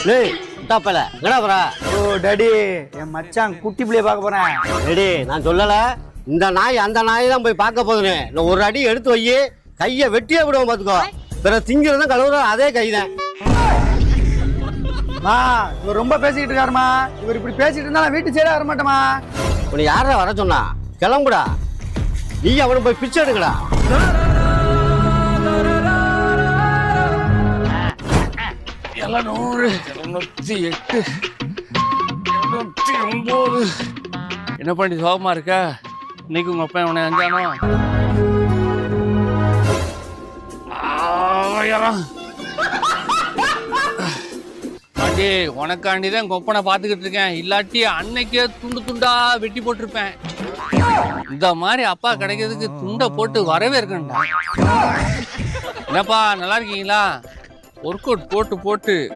டேய் டாப்பல எங்கடா போற? ஓ டாடி, என் மச்சான் குட்டி பிள்ளைய பார்க்க போறேன். டேடி நான் சொல்லல, இந்த நாய் அந்த நாய் தான் போய் பார்க்க போதுன்னு. நான் ஒரு அடி எடுத்து வை, கையை வெட்டியே விடுவோம் பாத்துக்கோ. பிற திங்கிறதும் கழுவுற அதே கைதான். மா இவர் ரொம்ப பேசிக்கிட்டு இருக்காருமா. இவர் இப்படி பேசிட்டு இருந்தா நான் வீட்டு சைடே வர மாட்டேமா. உன்னை யாரா வர சொன்னா? கிளம்புடா, நீ அவனை போய் பிச்சை எடுக்கடா. 700, 208, 209. என்ன பண்ணி சோகமா இருக்க? இன்னைக்கு உங்க அப்பா உன்னை அஞ்சானோ? பாட்டி, உனக்காண்டிதான் கொப்பனை பார்த்துக்கிட்டு இருக்கேன். இல்லாட்டி அன்னைக்கே துண்டு துண்டா வெட்டி போட்டிருப்பேன். இந்த மாதிரி அப்பா கிடைக்கிறதுக்கு துண்டை போட்டு வரவே இருக்கண்டா. என்னப்பா நல்லா இருக்கீங்களா? ஒர்க் அவுட் போட்டு